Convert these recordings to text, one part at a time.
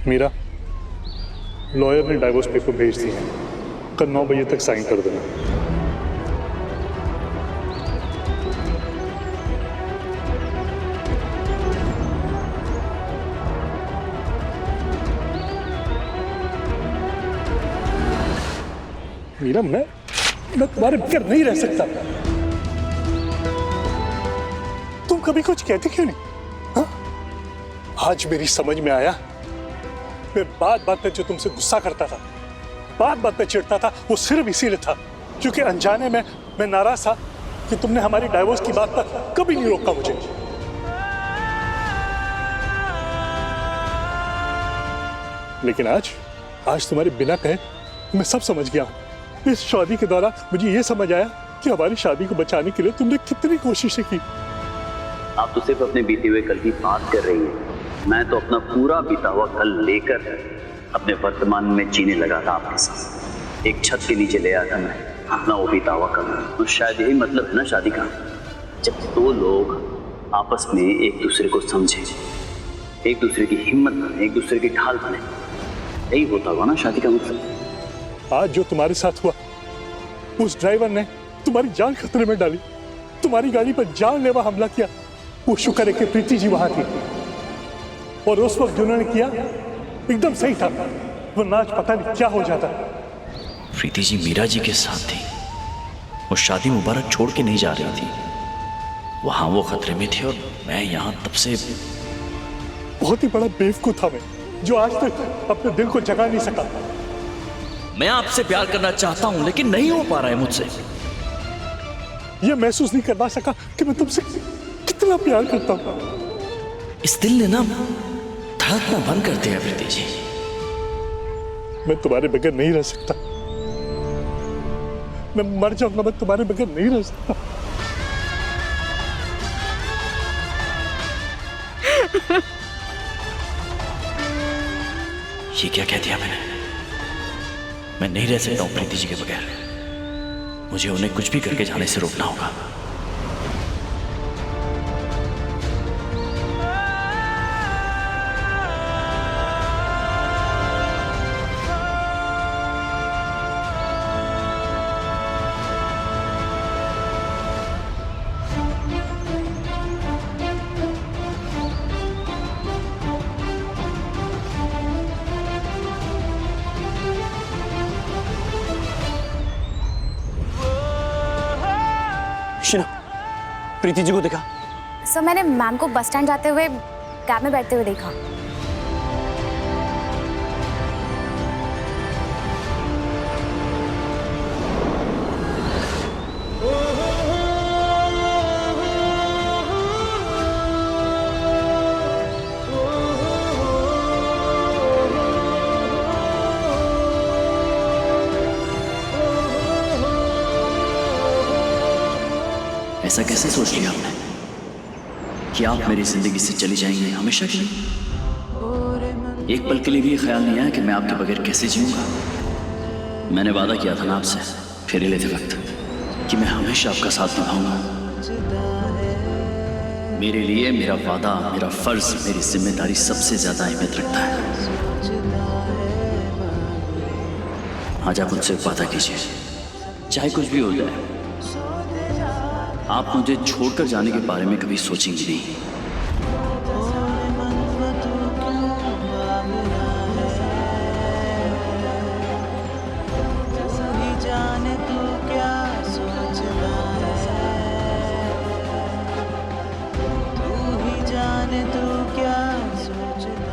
Meera, lawyer ने divorce paper भेज दिए हैं, कल 9 बजे तक साइन कर देना। मीरा, मैं तुम्हारे बगैर नहीं रह सकता। तुम कभी कुछ कहते क्यों नहीं? हाँ? आज मेरी समझ में आया। मैं बात बात पे जो तुमसे गुस्सा करता था, बात बात पे चिढ़ता था, वो सिर्फ इसीलिए था क्योंकि अनजाने में मैं नाराज था कि तुमने हमारी डाइवोर्स की बात पर कभी नहीं रोका मुझे। लेकिन आज तुम्हारे बिना कहे मैं सब समझ गया हूं। इस शादी के दौरान मुझे ये समझ आया कि हमारी शादी को बचाने के लिए तुमने कितनी कोशिशें की। आप तो सिर्फ अपने बीते हुए कल की बात कर रही हैं। मैं तो अपना पूरा बीता हुआ कल लेकर अपने वर्तमान में जीने लगा था आपके साथ। एक छत के नीचे ले आया था मैं अपना वो बीता हुआ कल। तो शायद यही मतलब है ना शादी का, जब दो लोग आपस में एक दूसरे को समझे, एक दूसरे की हिम्मत बने, एक दूसरे की ढाल बने, यही होता हुआ ना शादी का मतलब। आज जो तुम्हारे साथ हुआ, उस ड्राइवर ने तुम्हारी जान खतरे में डाली, तुम्हारी गाड़ी पर जानलेवा हमला किया। वो शुक्र है कि प्रीति जी वहां थी और उस वक्त जो उन्होंने किया एकदम सही था, वरना आज पता नहीं क्या हो जाता। प्रीति जी मीरा जी के साथ थी, वो शादी मुबारक छोड़ के नहीं जा रही थी। वहां वो खतरे में थी और मैं यहाँ तब से। बहुत ही बड़ा बेवकूफ था मैं, जो आज तक अपने दिल को जगा नहीं सका। मैं आपसे प्यार करना चाहता हूं लेकिन नहीं हो पा रहा है मुझसे। ये महसूस नहीं करवा सका कि मैं तुमसे कितना प्यार करता हूं। इस दिल ने ना धड़कना बंद कर दिया प्रीति जी। मैं तुम्हारे बगैर नहीं रह सकता। मैं मर जाऊंगा, मैं तुम्हारे बगैर नहीं रह सकता। ये क्या कह दिया मैंने? मैं नहीं रह सकता हूं प्रीति जी के बगैर। मुझे उन्हें कुछ भी करके जाने से रोकना होगा। प्रीति जी को देखा? सर, मैंने मैम को बस स्टैंड जाते हुए कैब में बैठते हुए देखा। ऐसा कैसे सोच लिया आपने कि आप मेरी जिंदगी से चली जाएंगे हमेशा के लिए? एक पल के लिए भी ख्याल नहीं आया कि मैं आपके बगैर कैसे जीऊंगा। मैंने वादा किया था ना आपसे फेरे लेते वक्त कि मैं हमेशा आपका साथ निभाऊंगा। मेरे लिए मेरा वादा, मेरा फर्ज, मेरी जिम्मेदारी सबसे ज्यादा अहमियत रखता है। आज आप मुझसे वादा कीजिए, चाहे कुछ भी हो जाए, आप मुझे छोड़कर जाने के बारे में कभी सोचेंगे नहीं।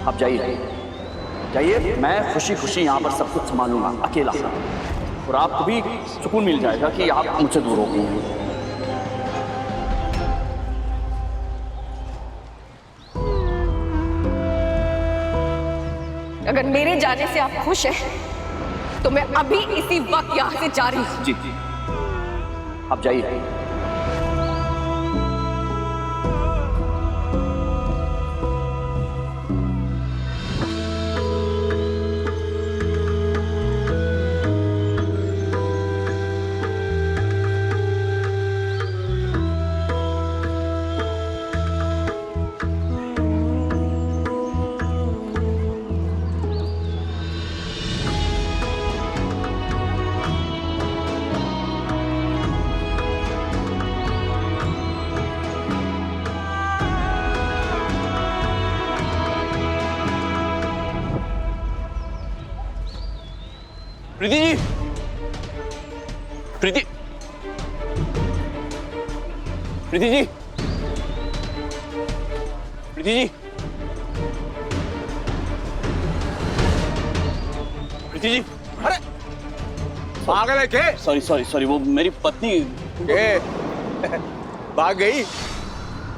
आप जाइए जाइए, मैं खुशी खुशी यहाँ पर सब कुछ संभालूंगा अकेला, और आपको भी सुकून मिल जाएगा कि आप मुझसे दूर हो गई हैं। अगर मेरे जाने से आप खुश हैं तो मैं अभी इसी वक्त यहाँ से जा रही हूँ। जी आप जाइए। प्रीति जी, प्रीति, प्रीति जी, प्रीति जी, प्रीति जी। अरे पागल है क्या? सॉरी सॉरी सॉरी, वो मेरी पत्नी। ए, भाग गई?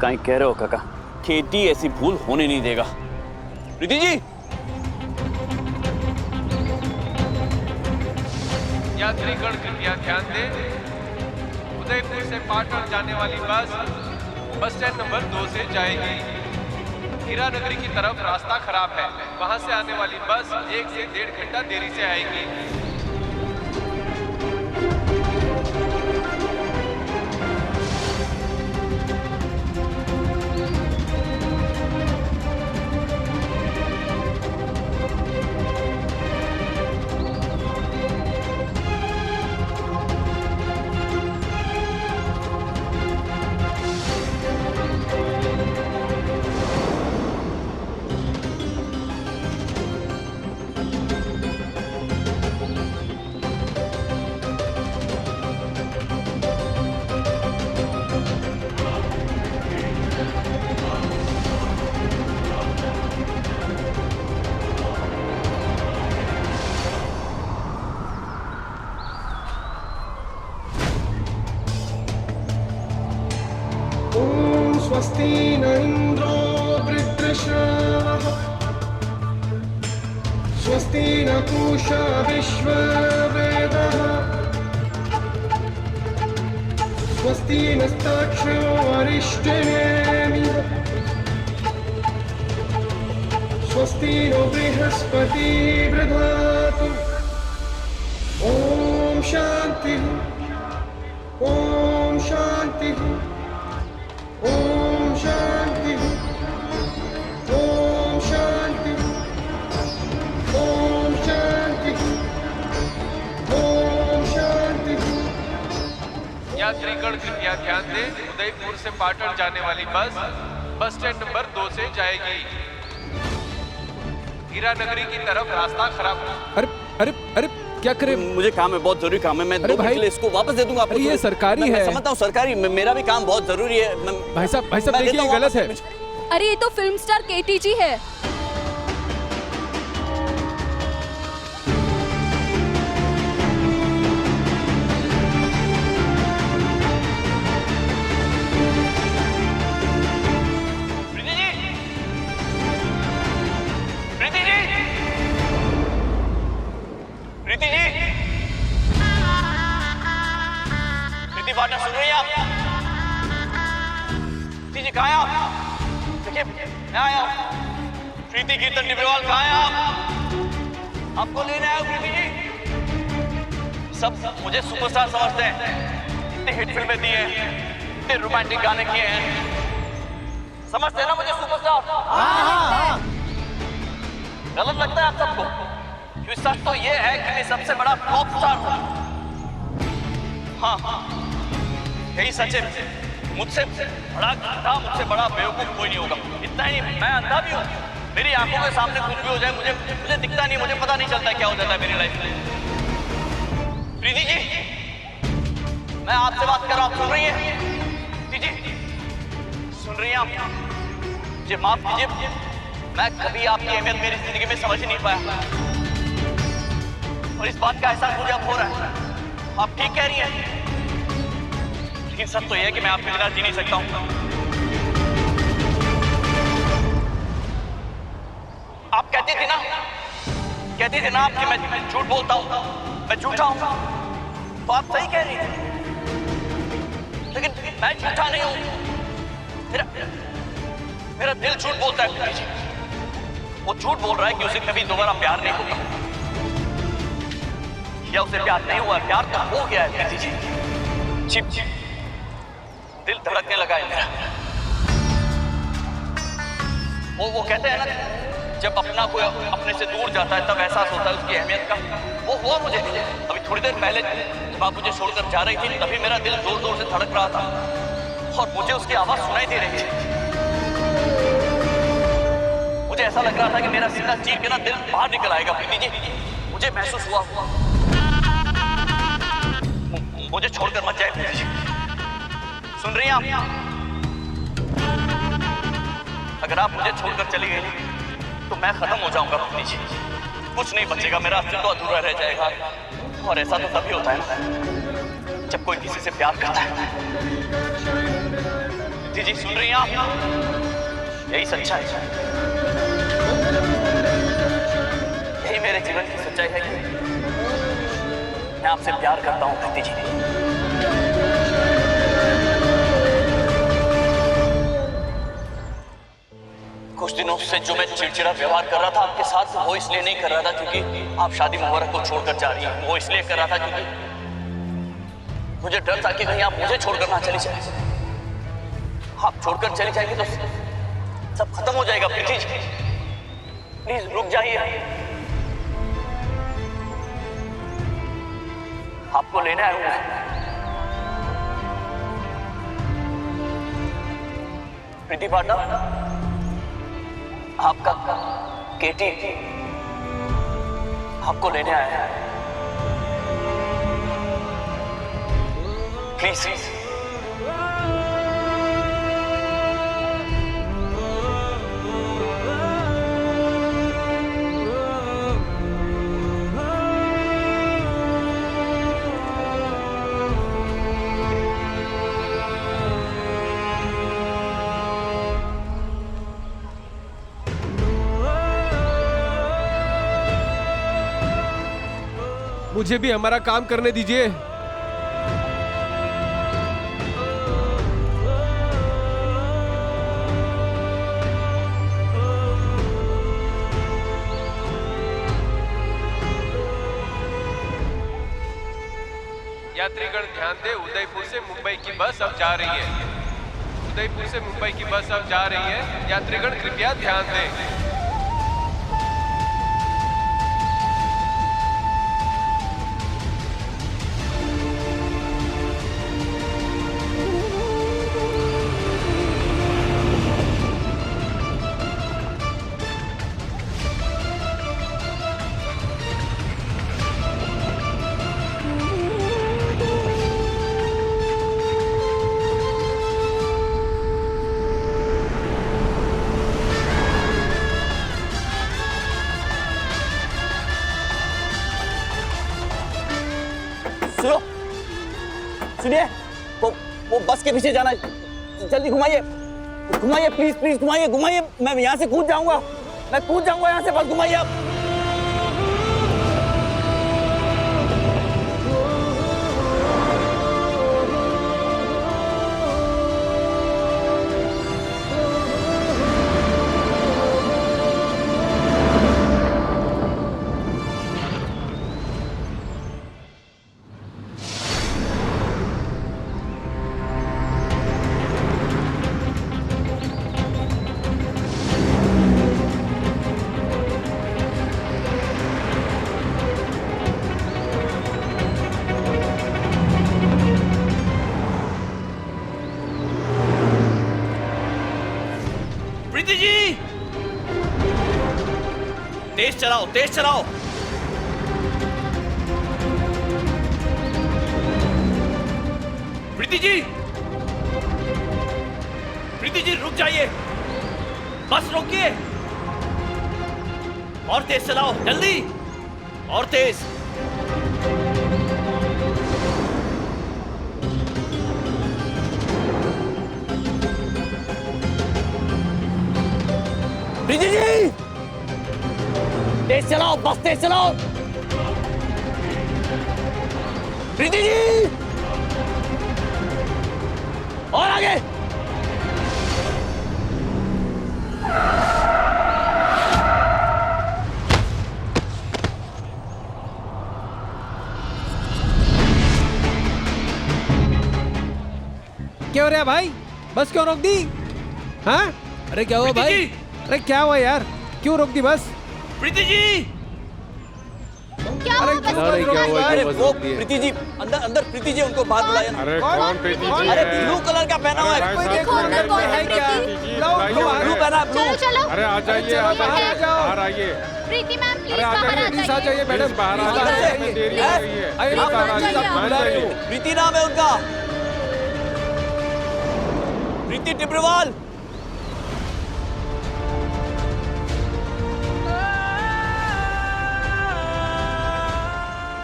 कहीं कह रहे हो काका, खेती ऐसी भूल होने नहीं देगा। प्रीति जी, यात्रीगण कृपया ध्यान दें, उदयपुर से पाटन जाने वाली बस स्टैंड नंबर 2 से जाएगी। हीरा नगरी की तरफ रास्ता खराब है, वहां से आने वाली बस 1 से 1.5 घंटा देरी से आएगी। स्वस्ति न इंद्रो वृत्रश्रवः स्वस्ति न पूषा विश्ववेदः स्वस्ति नस्ताक्षरो अरिष्टनेमिः स्वस्ति नो बृहस्पतिः दधातु। ॐ शान्तिः, ॐ शान्तिः, ॐ शान्ति, ॐ शान्ति, ॐ शान्ति, ॐ शान्ति। यात्रीगण कृपया ध्यान दें, उदयपुर से पाटन जाने वाली बस स्टैंड नंबर 2 से जाएगी। हीरा नगरी की तरफ रास्ता खराब। अरे अरे अरे क्या करे? मुझे काम है, बहुत जरूरी काम है। मैं 2 मिनट के लिए इसको वापस दे दूंगा आपको। अरे ये सरकारी है। मैं समझता हूँ सरकारी, मेरा भी काम बहुत जरूरी है। भाई साहब देखिए, ये गलत है। अरे ये तो फिल्म स्टार केटी जी है। प्रीति जी, प्रीति जी, प्रीति जी, प्रीति बात सुन रही हैं आप? प्रीति जी कहाँ हैं आप? देखिए मैं आया हूँ। प्रीति कीर्तन डिब्रेवाल कहाँ हैं आप? आपको लेने आया हूँ प्रीति जी। सब मुझे सुपरस्टार समझते हैं, इतनी हिट फिल्में दी हैं, इतने रोमांटिक गाने किए हैं, समझते हैं ना मुझे सुपरस्टार? गलत लगता है आप सबको? क्योंकि सच तो ये है कि मैं सबसे बड़ा पॉप स्टार हूँ। हाँ, यही सच है। मुझसे बड़ा गधा, मुझसे बड़ा बेवकूफ कोई नहीं होगा। इतना ही नहीं, मैं अंधा भी हूँ। मेरी आंखों के सामने कुछ भी हो जाए, मुझे दिखता नहीं, मुझे पता नहीं चलता क्या हो जाता है मेरी लाइफ में। प्रीति जी, मैं आपसे बात कर रहा हूँ, आप सुन रही हैं? प्रीति जी, सुन रही हैं आप? मुझे माफ कीजिए, मैं कभी आपकी अहमियत मेरी जिंदगी में समझ नहीं पाया, और इस बात का एहसास मुझे अब हो रहा है। आप ठीक कह रही हैं, लेकिन सच तो यह है कि मैं आपके बिना जी नहीं सकता हूं। आप कहती थी ना आप कि मैं झूठ बोलता हूं, मैं झूठा हूं, तो आप सही कह रही थी, लेकिन मैं झूठा नहीं हूं। मेरा दिल झूठ बोलता है प्रीति जी। वो झूठ बोल रहा है कि उसे कभी दोबारा प्यार नहीं होगा, या उसे प्यार नहीं हुआ, प्यार तो हो गया है प्रीति जी। चिप चिप दिल धड़कने लगा है मेरा। वो कहते हैं ना, जब अपना कोई अपने से दूर जाता है तब एहसास होता है उसकी अहमियत का। वो हुआ मुझे अभी थोड़ी देर पहले, जब आप मुझे छोड़कर जा रही थी, तभी मेरा दिल जोर जोर से धड़क रहा था, और मुझे उसकी आवाज सुनाई दे रही थी। मुझे ऐसा लग रहा था कि मेरा सीना चीर के ना दिल बाहर निकल आएगा प्रीति जी। मुझे महसूस हुआ मुझे छोड़कर मत जाए प्रीति जी। सुन रही हैं आप? अगर आप मुझे छोड़कर चली गई तो मैं खत्म हो जाऊंगा प्रीति जी। कुछ नहीं बचेगा, मेरा अस्तित्व तो अधूरा रह जाएगा। और ऐसा तो तभी होता है ना जब कोई किसी से प्यार करता है। प्रीति जी सुन रही हैं आप? यही सच्चाई है, यही मेरे जीवन की सच्चाई है कि मैं आपसे प्यार करता हूं प्रीति जी। कुछ दिनों से जो मैं चिड़चिड़ा व्यवहार कर रहा था आपके साथ, वो इसलिए नहीं कर रहा था क्योंकि आप शादी मुबारक को छोड़कर जा रही हैं। वो इसलिए कर रहा था क्योंकि मुझे डर था कि कहीं आप मुझे छोड़कर ना चली जाए। आप छोड़कर चली जाएगी तो सब खत्म हो जाएगा प्रीति जी। प्लीज रुक जाइए, आपको लेने आया हूं। प्रीति पांडव, आपका केटी आपको लेने आया है। प्लीज मुझे भी हमारा काम करने दीजिए। यात्रीगण ध्यान दें, उदयपुर से मुंबई की बस अब जा रही है। उदयपुर से मुंबई की बस अब जा रही है। यात्रीगण कृपया ध्यान दें। सुनो, सुनिए, वो बस के पीछे जाना है। जल्दी घुमाइए, घुमाइए प्लीज प्लीज घुमाइए, घुमाइए। मैं यहाँ से कूद जाऊंगा, मैं कूद जाऊंगा यहाँ से। बस घुमाइए आप। प्रीति जी, तेज चलाओ, तेज चलाओ। प्रीति जी, प्रीति जी रुक जाइए, बस रोकिए। और तेज चलाओ, जल्दी, और तेज। प्रीति जी, तेज चलाओ, बस तेज चलाओ। प्रीति जी, और आगे। क्या हो रहा है भाई? बस क्यों रोक दी? हाँ? अरे क्या हुआ भाई? अरे क्या हुआ यार? क्यों रोक दी बस? प्रीति जी, क्या हुआ? बस अरे क्या हुआ? अरे बस वो रोक दिए। प्रीति जी अंदर अंदर प्रीति जी उनको बाहर बुलाया ना। अरे कौन प्रीति जी अरे है? ब्लू कलर का पहना हुआ है। कोई देखो अंदर कौन है प्रीति? ब्लू पहना है, ब्लू। चलो चलो। अरे आ जाइए, आ जाइए, बाहर आइए। प्रीति मैम प्लीज अरे आ बाहर आ जाइए, जाइए। मैडम बाहर आ जाइए, देरी हो रही है। आइए, प्लीज बाहर आ जाइए, जाइए, आप मान जाइए। प्रीति नाम है उनका, प्रीति टिब्रवाल।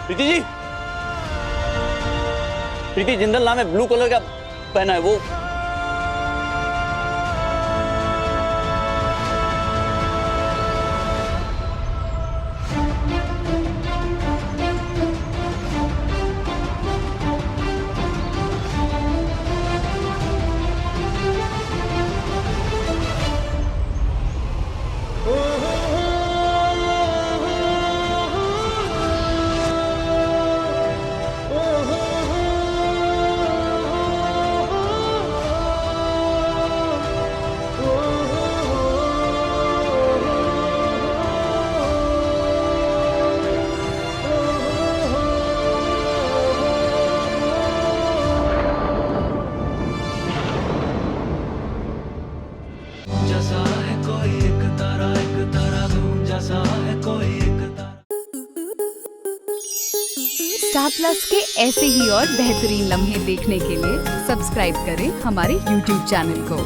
प्रीति जी, प्रीति जिंदल नाम है, ब्लू कलर का पहना है वो। स्टार प्लस के ऐसे ही और बेहतरीन लम्हे देखने के लिए सब्सक्राइब करें हमारे YouTube चैनल को।